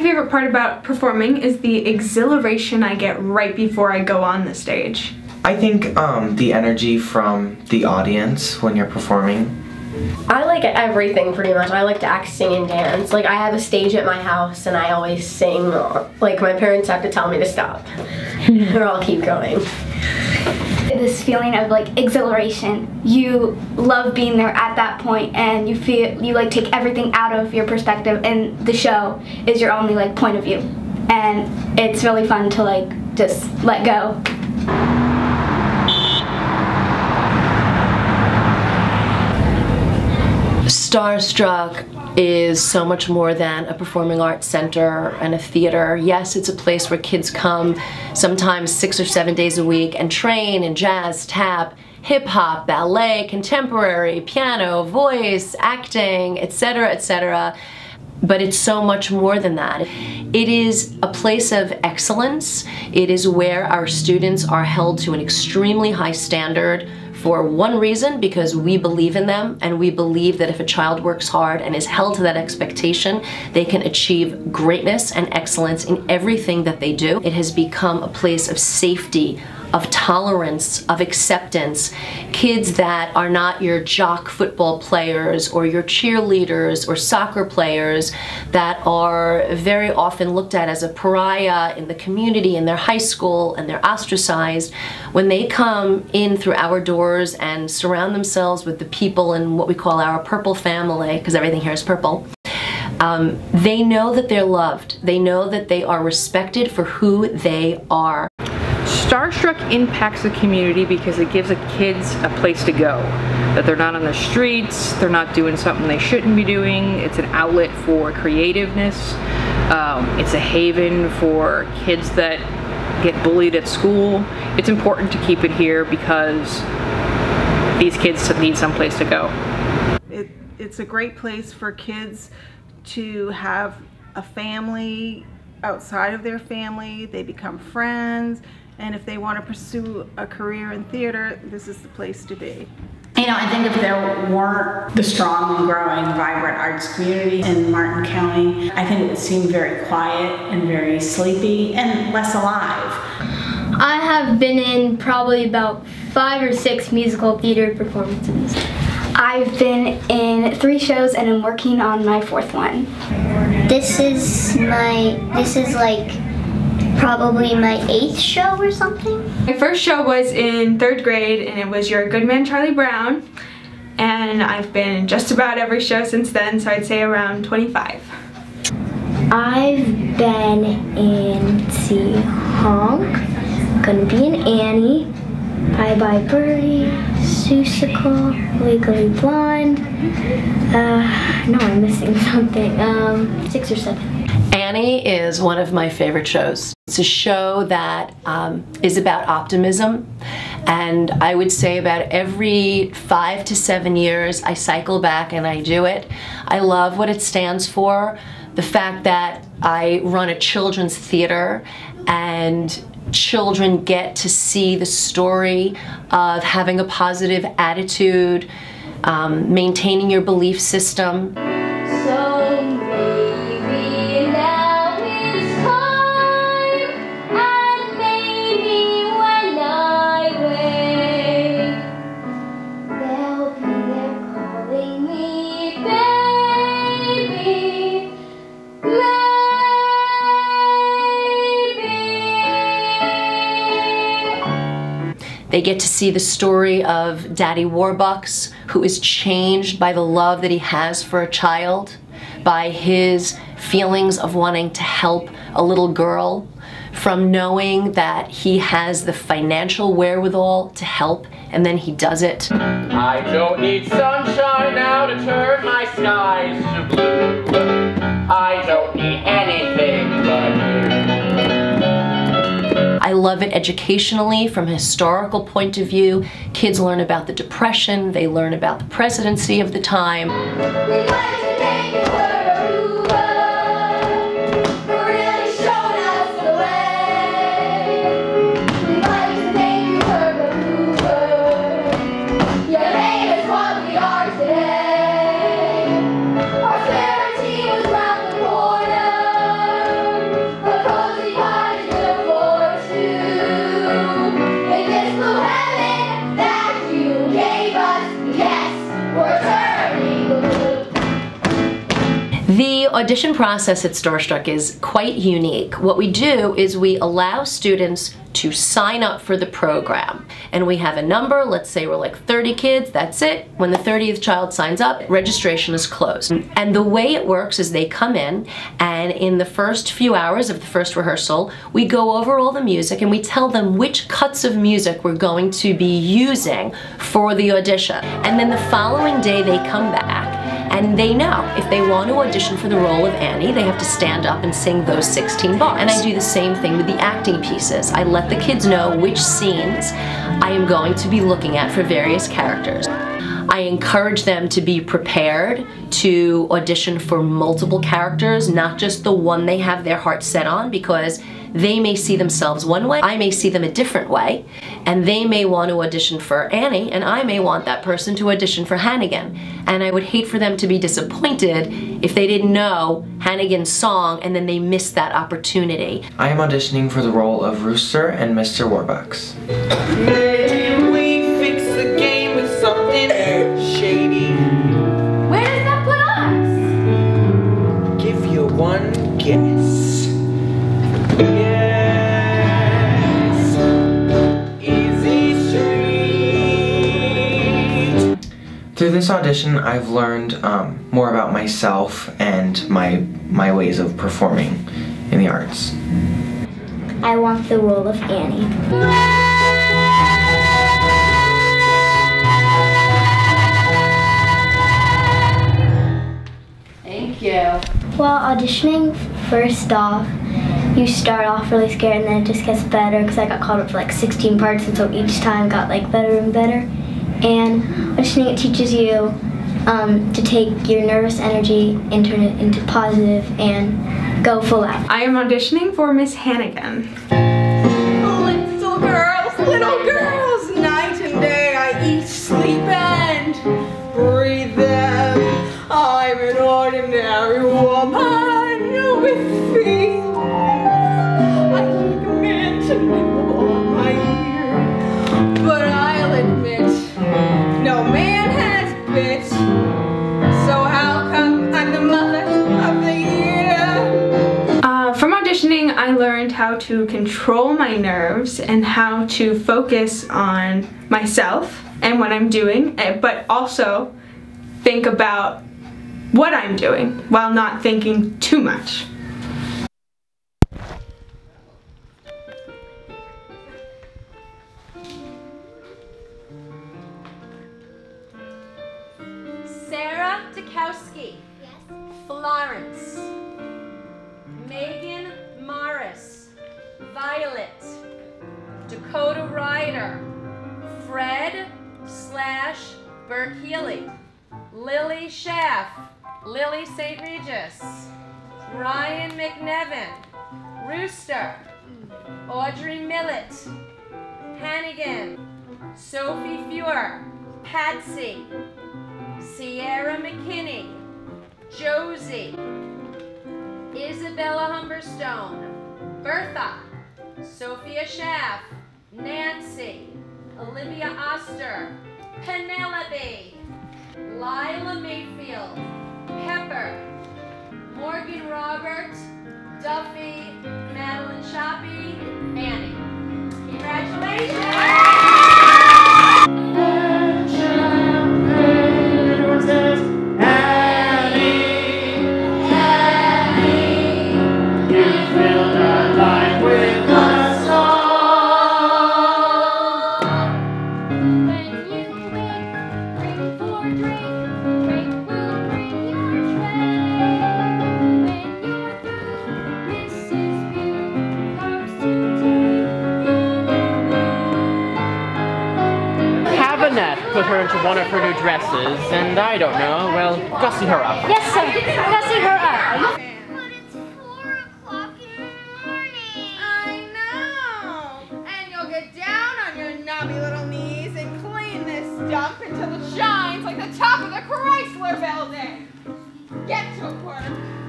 My favorite part about performing is the exhilaration I get right before I go on the stage. I think the energy from the audience when you're performing. I like everything pretty much. I like to act, sing, and dance. Like, I have a stage at my house and I always sing. Like, my parents have to tell me to stop or I'll keep going. This feeling of like exhilaration. You love being there at that point and you feel you like take everything out of your perspective and the show is your only like point of view. And it's really fun to like just let go. StarStruck is so much more than a performing arts center and a theater. Yes, it's a place where kids come sometimes 6 or 7 days a week and train in jazz, tap, hip-hop, ballet, contemporary, piano, voice, acting, etc., etc. But it's so much more than that. It is a place of excellence. It is where our students are held to an extremely high standard for one reason, because we believe in them and we believe that if a child works hard and is held to that expectation, they can achieve greatness and excellence in everything that they do. It has become a place of safety, of tolerance, of acceptance. Kids that are not your jock football players or your cheerleaders or soccer players that are very often looked at as a pariah in the community, in their high school, and they're ostracized. When they come in through our doors and surround themselves with the people in what we call our purple family, because everything here is purple, they know that they're loved. They know that they are respected for who they are. StarStruck impacts the community because it gives the kids a place to go. That they're not on the streets, they're not doing something they shouldn't be doing. It's an outlet for creativeness. It's a haven for kids that get bullied at school. It's important to keep it here because these kids need some place to go. It's a great place for kids to have a family outside of their family. They become friends. And if they want to pursue a career in theater, this is the place to be. You know, I think if there weren't the strong and growing, vibrant arts community in Martin County, I think it would seem very quiet and very sleepy and less alive. I have been in probably about 5 or 6 musical theater performances. I've been in 3 shows and I'm working on my 4th one. This is like probably my 8th show or something. My first show was in 3rd grade and it was Your Good Man Charlie Brown, and I've been in just about every show since then, so I'd say around 25. I've been in Honk, gonna be in Annie, Bye Bye Birdie, Seussical, Legally Blonde, no, I'm missing something, 6 or 7. Annie is one of my favorite shows. It's a show that is about optimism, and I would say about every 5 to 7 years I cycle back and I do it. I love what it stands for, the fact that I run a children's theater and children get to see the story of having a positive attitude, maintaining your belief system. They get to see the story of Daddy Warbucks, who is changed by the love that he has for a child, by his feelings of wanting to help a little girl, from knowing that he has the financial wherewithal to help, and then he does it. I don't need sunshine now to turn my skies to blue. I don't need anything but you. I love it educationally from a historical point of view. Kids learn about the Depression, they learn about the presidency of the time. The audition process at StarStruck is quite unique. What we do is we allow students to sign up for the program. And we have a number, let's say we're like 30 kids, that's it. When the 30th child signs up, registration is closed. And the way it works is they come in, and in the first few hours of the first rehearsal, we go over all the music and we tell them which cuts of music we're going to be using for the audition. And then the following day they come back and they know if they want to audition for the role of Annie, they have to stand up and sing those 16 bars. And I do the same thing with the acting pieces. I let the kids know which scenes I am going to be looking at for various characters. I encourage them to be prepared to audition for multiple characters, not just the one they have their heart set on, because they may see themselves one way, I may see them a different way, and they may want to audition for Annie, and I may want that person to audition for Hannigan. And I would hate for them to be disappointed if they didn't know Hannigan's song and then they missed that opportunity. I am auditioning for the role of Rooster and Mr. Warbucks. Maybe we fix the game with something shady. Where does that put us? Give you one guess. Yes, Easy Street. Through this audition, I've learned more about myself and my ways of performing in the arts. I want the role of Annie. Thank you. Well, auditioning, first off, you start off really scared and then it just gets better because I got called up for like 16 parts, and so each time got like better and better. And auditioning, it teaches you to take your nervous energy and turn it into positive and go full out. I am auditioning for Miss Hannigan. Little girls, night and day I eat, sleep and breathe them. I'm an ordinary woman with feelings. I like a man to nibble on my ear, but I'll admit no man has bit. So how come I'm the mother of the year? From auditioning, I learned how to control my nerves and how to focus on myself and what I'm doing, but also think about what I'm doing while not thinking too much. Sarah Dukowski. Yes. Florence. Megan Morris. Violet. Dakota Ryder. Fred / Bert Healy. Lily Schaff. Lily St. Regis. Ryan McNevin. Rooster. Audrey Millett. Hannigan. Sophie Fuhr. Patsy. Sierra McKinney. Josie. Isabella Humberstone. Bertha. Sophia Schaff. Nancy. Olivia Oster. Penelope. Lila Mayfield. Pepper. Morgan Robert. Duffy. Madeline Shoppy. Annie. Congratulations! Put her into one of her new dresses, and I don't know, well, gussy her up. Yes, sir. Gussy her up. But it's 4 o'clock in the morning. I know. And you'll get down on your knobby little knees and clean this dump until it shines like the top of the Chrysler Building. Get to work.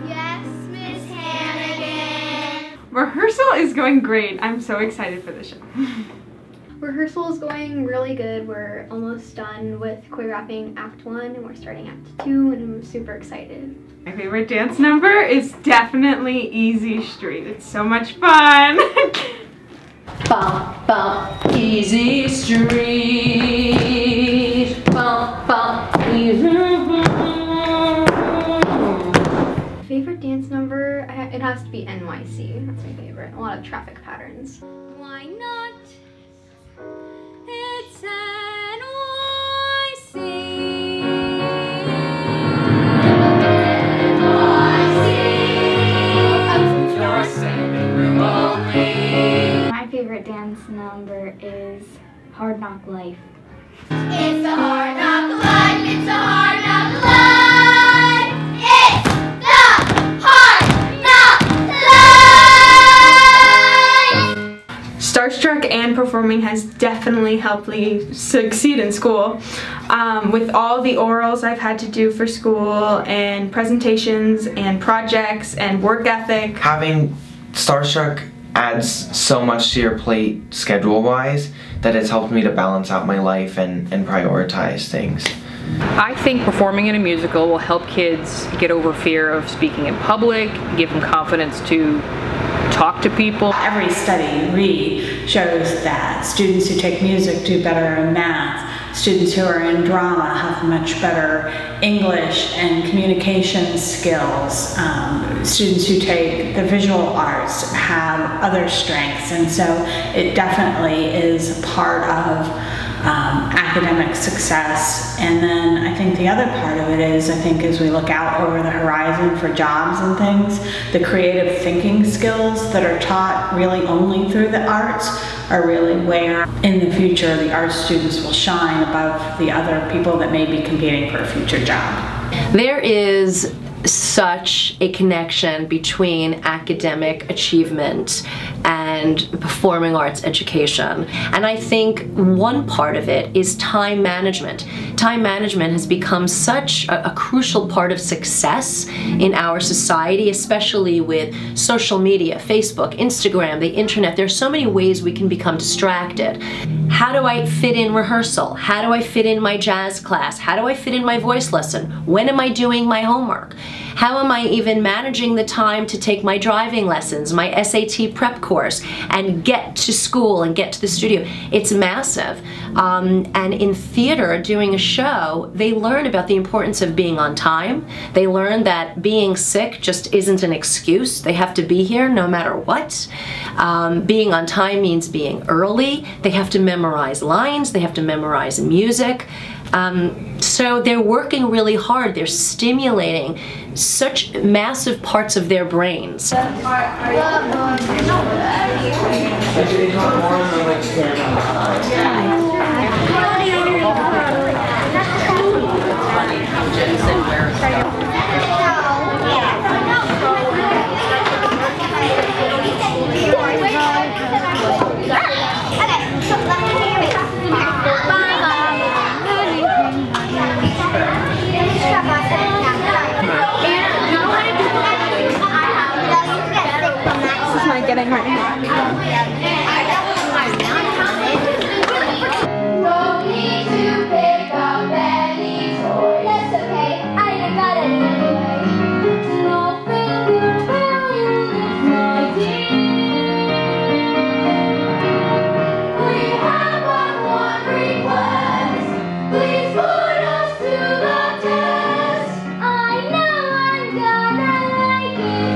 Yes, Miss Hannigan. Rehearsal is going great. I'm so excited for the show. Rehearsal is going really good. We're almost done with choreographing Act 1 and we're starting Act 2 and I'm super excited. My favorite dance number is definitely Easy Street. It's so much fun. Bump, bump, easy street. Bump, bump, easy. Favorite dance number? It has to be NYC. That's my favorite. A lot of traffic patterns. Why not? It's NYC. My favorite dance number is Hard Knock Life. It's a hard knock life. It's a hard knock life. It's the hard knock life. StarStruck and performing has definitely helped me succeed in school. With all the orals I've had to do for school and presentations and projects and work ethic. Having StarStruck adds so much to your plate schedule-wise that it's helped me to balance out my life and prioritize things. I think performing in a musical will help kids get over fear of speaking in public, give them confidence to talk to people. Every study shows that students who take music do better in math. Students who are in drama have much better English and communication skills. Students who take the visual arts have other strengths, and so it definitely is part of academic success. And then I think the other part of it is, as we look out over the horizon for jobs and things, the creative thinking skills that are taught really only through the arts are really where in the future the art students will shine above the other people that may be competing for a future job. There is such a connection between academic achievement and performing arts education. And I think one part of it is time management. Time management has become such a crucial part of success in our society, especially with social media, Facebook, Instagram, the internet. There's so many ways we can become distracted. How do I fit in rehearsal? How do I fit in my jazz class? How do I fit in my voice lesson? When am I doing my homework? How am I even managing the time to take my driving lessons, my SAT prep course, and get to school and get to the studio? It's massive. And in theater, doing a show, they learn about the importance of being on time. They learn that being sick just isn't an excuse. They have to be here no matter what. Being on time means being early. They have to memorize lines. They have to memorize music. So they're working really hard. They're stimulating such massive parts of their brains. Getting right now. Don't need to pick up any toys. That's okay, I got it anyway. Nothing will fail you, my dear. We have one request. Please put us to the test. I know I'm gonna like it.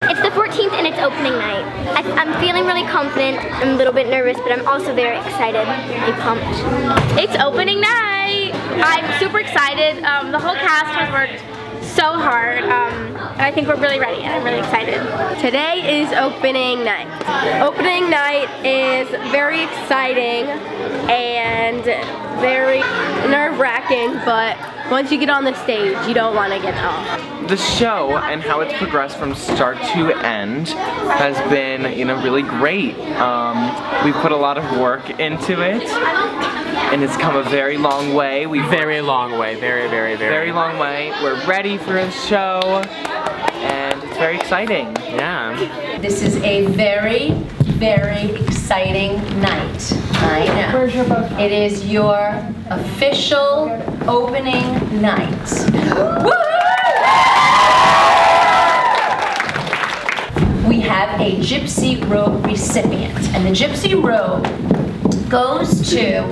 It's the 14th and it's opening night. I'm feeling really confident. I'm a little bit nervous, but I'm also very excited and pumped. It's opening night! I'm super excited. The whole cast has worked so hard. And I think we're really ready and I'm really excited. Today is opening night. Opening night is very exciting and very nerve-wracking, but once you get on the stage, you don't want to get off. The show and how it's progressed from start to end has been, really great. We've put a lot of work into it, and it's come a very long way. Very long way, very long way. We're ready for the show, and it's very exciting. Yeah. This is a very, very exciting night. I know. Where's your book? It is your official opening night. We have a Gypsy Robe recipient, and the Gypsy Robe goes to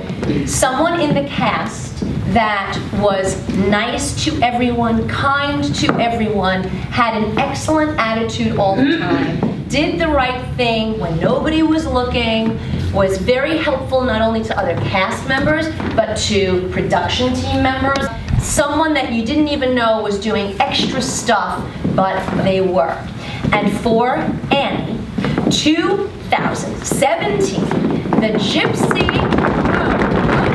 someone in the cast that was nice to everyone, kind to everyone, had an excellent attitude all the time, did the right thing when nobody was looking, was very helpful not only to other cast members, but to production team members. Someone that you didn't even know was doing extra stuff, but they were. And for Annie, 2017, the Gypsy Robe goes to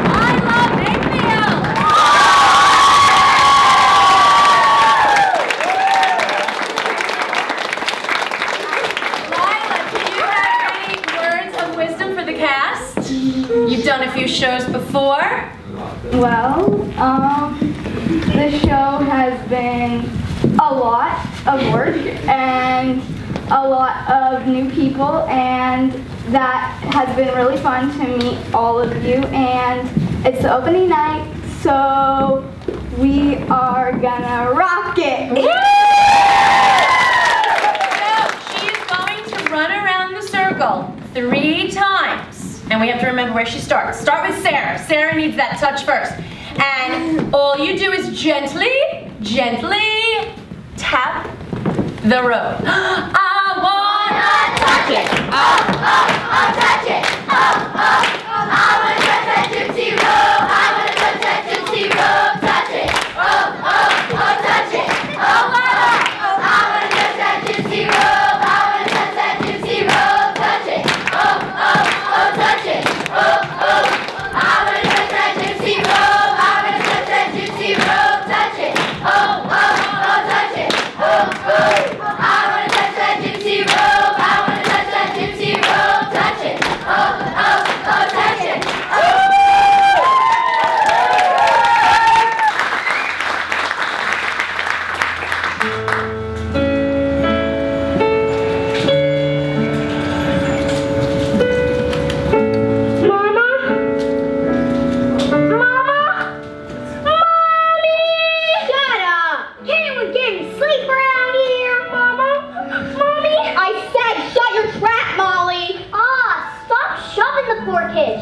I Love Mayfield! Lila, do you have any words of wisdom for the cast? You've done a few shows before. Well, the show has been a lot of work and a lot of new people, and that has been really fun to meet all of you, and it's the opening night, so we are gonna rock it! So she is going to run around the circle 3 times, and we have to remember where she starts. Start with Sarah. Sarah needs that touch first. And all you do is gently tap the rope. I wanna touch it. Oh, touch it. Oh, I wanna touch that gypsy rope. I wanna touch that gypsy rope. Touch it. Oh, touch it. Oh, I wanna touch that gypsy rope. I wanna touch that gypsy rope. Touch it. Oh, touch it. Oh, I wanna touch that gypsy rope. I wanna touch that gypsy rope. Touch it. Oh, touch it. Oh, I wanna touch that gypsy rope. I wanna touch that gypsy rope. Touch it. Oh, touch it.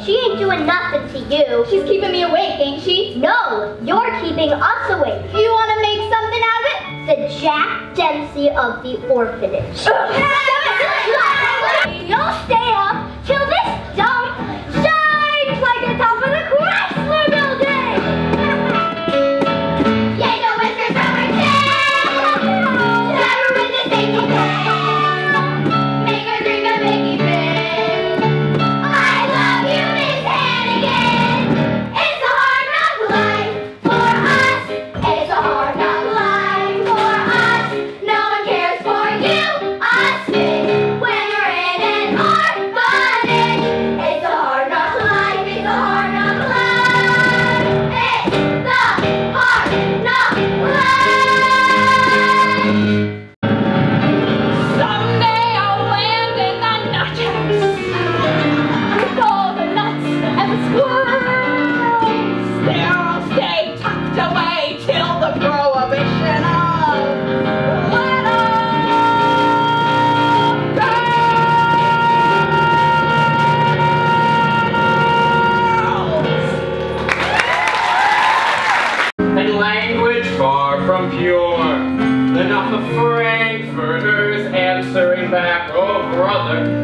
She ain't doing nothing to you. She's keeping me awake, ain't she? No, you're keeping us awake. You want to make something out of it? The Jack Dempsey of the orphanage. You'll stay up till this dump shines like the top of the Chrysler Building. Yeah, no whiskers on my tail. Never win the safety pay. Make her drink a Mickey Fish. Enough of Frankfurters answering back, oh brother,